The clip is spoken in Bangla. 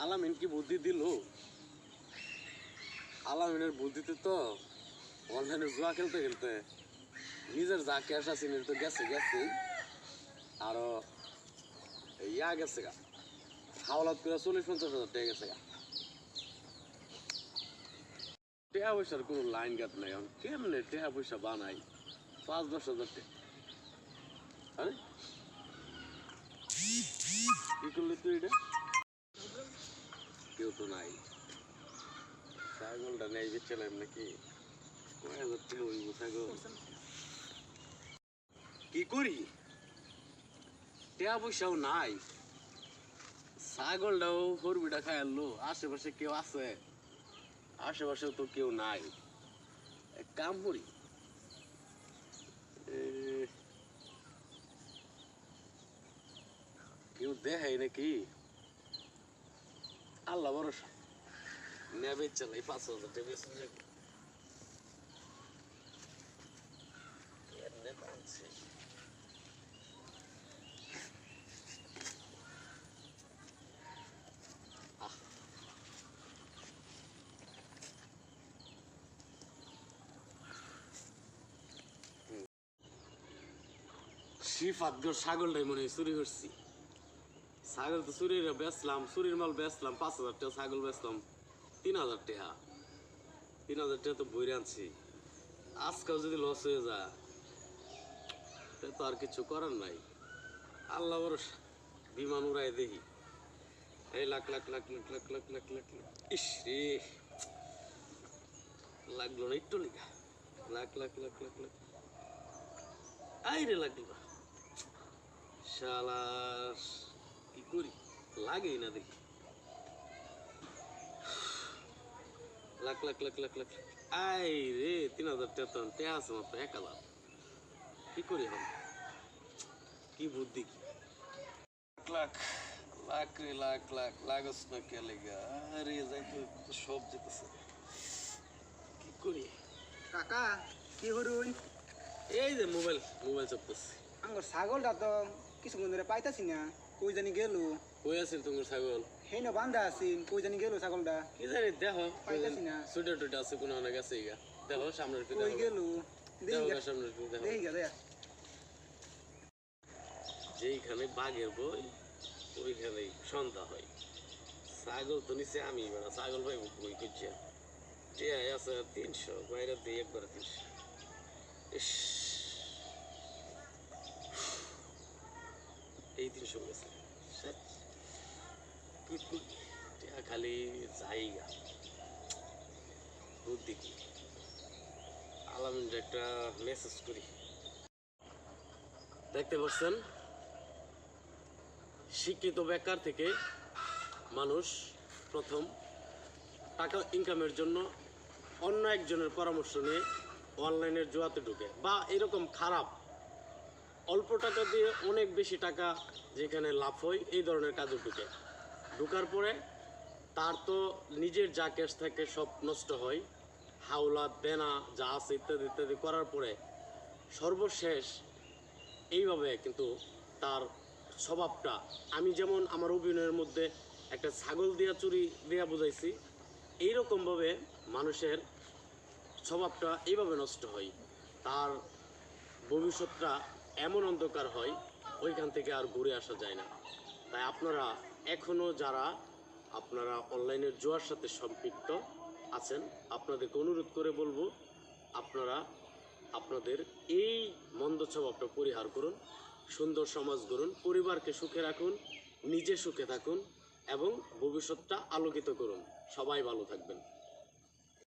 আলামিন কি বুদ্ধি দিল? আলামিনের বুদ্ধিতে তো অনলাইনে জুয়া খেলতে খেলতে নিজের যা ক্যাশ আছে তো গেছে গেছে আরো ইয়া গেছে গা, হাওলাত করে 40-50 হাজার টাকা গেছে গা। টাকা পয়সার কোনো লাইন গাত নাই, এখন কেমনে টাকা পয়সা বানাই 5-10 হাজার টাকা? আরে কি করলি তুই? এটা কেউ তো নাই, ছাগলটা নেই বেচলাম নাকি? কয় হাজার টাকা হইব ছাগল? কি করি, টাকা পয়সাও নাই, ছাগলটাও হরবিটা খাই আনলো। আশেপাশে কেউ আছে? আশেপাশেও তো কেউ নাই। এক কাম করি, কেউ দেখাই নাকি? আল্লাহ ভরসা, নেবে চালাই 5,000 টাকা বেশি শিফাতগর ছাগলটাই মনে হয় চুরি করছি। ছাগল তো চুরির বেচলাম, চুরির মাল বেচলাম 5,000 টাকা, ছাগল বেচলাম 3,000 টাকা। 3,000 টাকা তো বইরে আনছি। আজকাল যদি লস হয়ে যায় তো আর কিছু করার নাই। আল্লাহ ভরসা, বিমান উড়াই দেখি। এই লাখ লাখ লাখ লাখ লাখ লাখ লাখ লাখ ইস রে, লাগলো না একটু লিখা। লাখ লাখ লাখ লাখ লাখ আই রে, লাগলো না। শালার কি করি, লাগেই না দেখি। লাখ লাখ লাখ লাখ লাখ আই রে, 3,000 টাকা তো টাকা আছে মাত্র 1,000। কি করি এখন, কি বুদ্ধি কি? লাখ লাখ রে, লাখ লাখ লাগস না কে লেগা? আরে যাইতে তো সব যেতেছে, কি করি? কাকা কি করুন? এই যে মোবাইল মোবাইল চাপতেছি। আমার ছাগলটা তো কিছুক্ষণ ধরে পাইতাছি না, কই জানি গেল। কই আছিল তোমার ছাগল? হেন বান্ধা আছেন, কই জানি গেল ছাগলটা। কি জানি, দেখো পাইতাছি না। সুইটার টুইটার আছে কোনো অনেক আছে ইগা, দেখো সামনের দিকে কই গেল? দেখো, দেখি গা, সামনের দিকে দেখো। দেখি গা, দেখ। যেইখানে বাঘের বই ওইখানেই সন্ধ্যা হয়। ছাগল তো নিচে আমি, মানে ছাগল ভাই বই করছে। টিয়াই আছে 300, বাইরে দিয়ে একবারে 300। ইস, এই 300 গেছে। কি করি, টিয়া খালি জায়গা, বুদ্ধি কি? আলামিনটা একটা মেসেজ করি। দেখতে পাচ্ছেন, শিক্ষিত বেকার থেকে মানুষ প্রথম টাকা ইনকামের জন্য অন্য একজনের পরামর্শ নিয়ে অনলাইনের জুয়াতে ঢুকে, বা এরকম খারাপ অল্প টাকা দিয়ে অনেক বেশি টাকা যেখানে লাভ হয় এই ধরনের কাজে ঢুকে। ঢুকার পরে তার তো নিজের যা ক্যাশ থাকে সব নষ্ট হয়, হাওলাত দেনা যা আছে ইত্যাদি ইত্যাদি করার পরে সর্বশেষ এইভাবে কিন্তু তার স্বভাবটা, আমি যেমন আমার অভিনয়ের মধ্যে একটা ছাগল দিয়া চুরি দিয়া বুঝাইছি, এইরকমভাবে মানুষের স্বভাবটা এইভাবে নষ্ট হয়, তার ভবিষ্যৎটা এমন অন্ধকার হয় ওইখান থেকে আর ঘুরে আসা যায় না। তাই আপনারা এখনও যারা আপনারা অনলাইনের জুয়ার সাথে সম্পৃক্ত আছেন, আপনাদেরকে অনুরোধ করে বলবো, আপনারা আপনাদের এই মন্দ স্বভাবটা পরিহার করুন, সুন্দর সমাজ গড়ুন, পরিবারকে সুখে রাখুন, নিজে সুখে থাকুন এবং ভবিষ্যৎটা আলোকিত করুন। সবাই ভালো থাকবেন।